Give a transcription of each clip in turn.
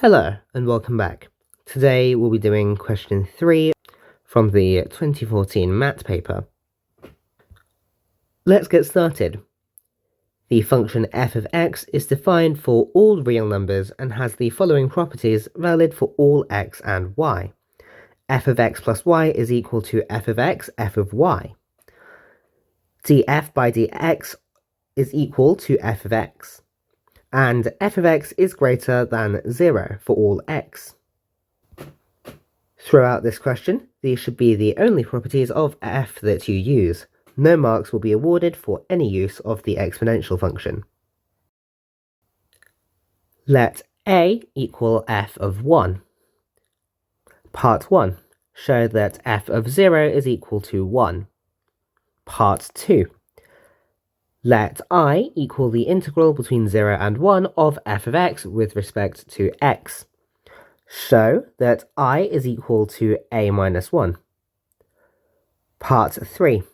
Hello and welcome back. Today we'll be doing question 3 from the 2014 math paper. Let's get started. The function f of x is defined for all real numbers and has the following properties valid for all x and y. F of x plus y is equal to f of x, f of y. df by dx is equal to f of x. And f of x is greater than 0 for all x. Throughout this question, these should be the only properties of f that you use. No marks will be awarded for any use of the exponential function. Let a equal f of 1. Part 1. Show that f of 0 is equal to 1. Part 2. Let I equal the integral between 0 and 1 of f of x with respect to x. Show that I is equal to a minus 1. Part 3.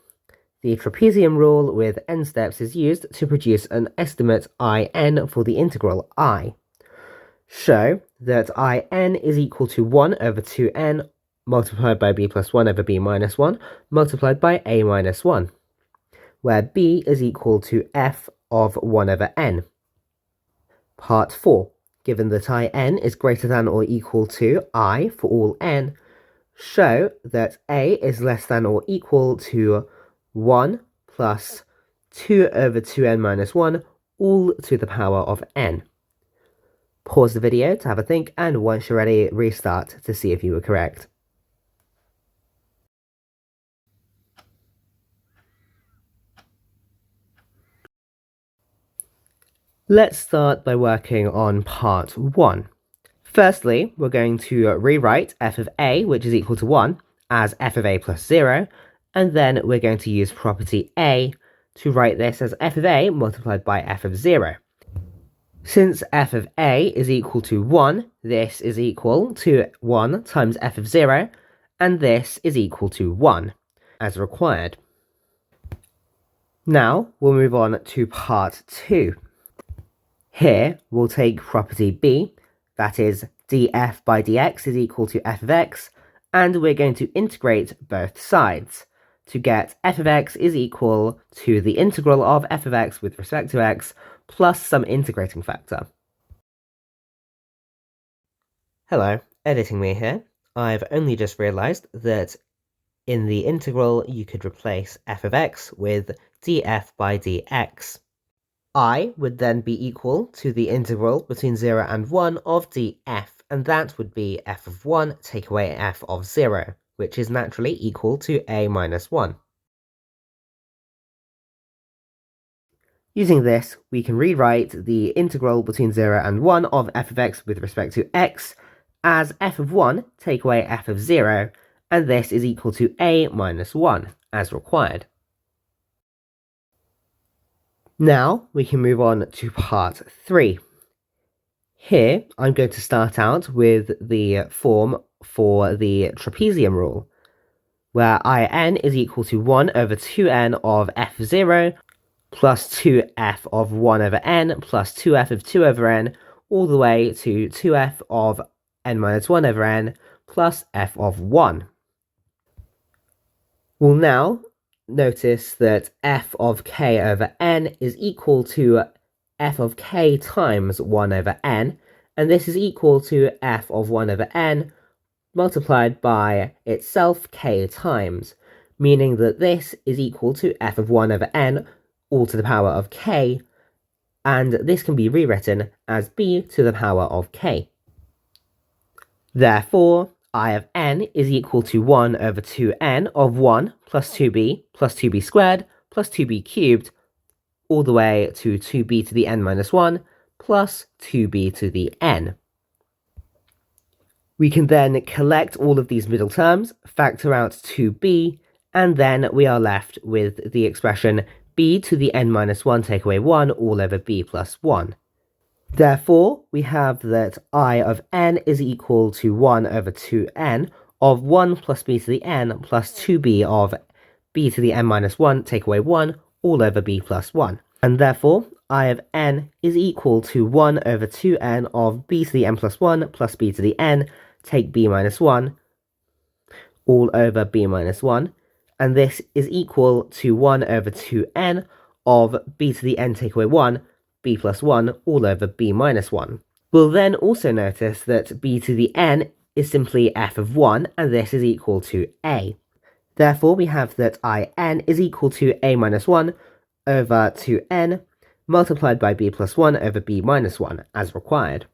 The trapezium rule with n steps is used to produce an estimate in for the integral I. Show that in is equal to 1 over 2n multiplied by b plus 1 over b minus 1 multiplied by a minus 1, where b is equal to f of 1 over n. Part 4. Given that in is greater than or equal to I for all n, show that a is less than or equal to 1 plus 2 over 2n minus 1 all to the power of n. Pause the video to have a think, and once you're ready, restart to see if you were correct. Let's start by working on part 1. Firstly, we're going to rewrite f of a, which is equal to 1, as f of a plus 0, and then we're going to use property a to write this as f of a multiplied by f of 0. Since f of a is equal to 1, this is equal to 1 times f of 0, and this is equal to 1, as required. Now, we'll move on to part 2. Here, we'll take property b, that is df by dx is equal to f of x, and we're going to integrate both sides to get f of x is equal to the integral of f of x with respect to x plus some integrating factor. Hello, editing me here. I've only just realised that in the integral you could replace f of x with df by dx. I would then be equal to the integral between 0 and 1 of df, and that would be f of 1 take away f of 0, which is naturally equal to a minus 1. Using this, we can rewrite the integral between 0 and 1 of f of x with respect to x as f of 1 take away f of 0, and this is equal to a minus 1, as required. Now we can move on to part 3. Here I'm going to start out with the form for the trapezium rule, where in is equal to 1 over 2n of f of 0 plus 2f of 1 over n plus 2f of 2 over n all the way to 2f of n minus 1 over n plus f of 1. We'll now notice that f of k over n is equal to f of k times 1 over n, and this is equal to f of 1 over n multiplied by itself k times, meaning that this is equal to f of 1 over n all to the power of k, and this can be rewritten as b to the power of k. Therefore, I of n is equal to 1 over 2n of 1 plus 2b plus 2b squared plus 2b cubed all the way to 2b to the n minus 1 plus 2b to the n. We can then collect all of these middle terms, factor out 2b, and then we are left with the expression b to the n minus 1 take away 1 all over b plus 1. Therefore, we have that I of n is equal to 1 over 2n of 1 plus b to the n plus 2b of b to the n minus 1 take away 1 all over b plus 1. And therefore, I of n is equal to 1 over 2n of b to the n plus 1 plus b to the n, take b minus 1, all over b minus 1, and this is equal to 1 over 2n of b to the n take away 1, b plus 1, all over b minus 1. We'll then also notice that b to the n is simply f of 1, and this is equal to a. Therefore, we have that In is equal to a minus 1 over 2n multiplied by b plus 1 over b minus 1 as required.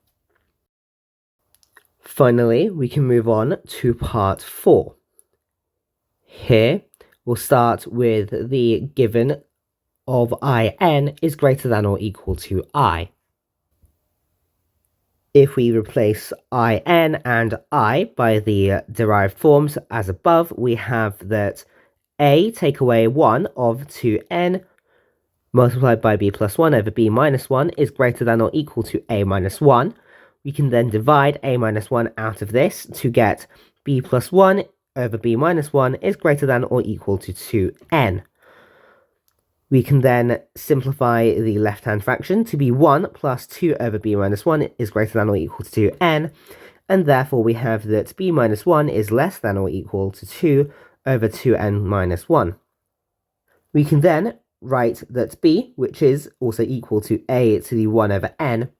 Finally, we can move on to part 4. Here, we'll start with the given of In is greater than or equal to I. If we replace In and I by the derived forms as above, we have that a take away 1 of 2n multiplied by b plus 1 over b minus 1 is greater than or equal to a minus 1. We can then divide a minus 1 out of this to get b plus 1 over b minus 1 is greater than or equal to 2n. We can then simplify the left-hand fraction to be 1 plus 2 over b minus 1 is greater than or equal to 2n, and therefore we have that b minus 1 is less than or equal to 2 over 2n minus 1. We can then write that b, which is also equal to a to the 1 over n,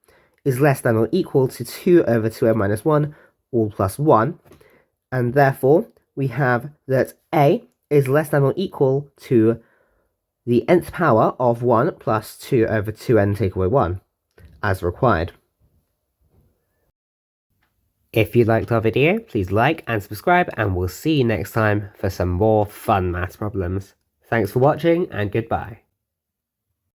is less than or equal to 2 over 2n minus 1, all plus 1, and therefore we have that a is less than or equal to the nth power of 1 plus 2 over 2n take away 1, as required. If you liked our video, please like and subscribe, and we'll see you next time for some more fun maths problems. Thanks for watching, and goodbye.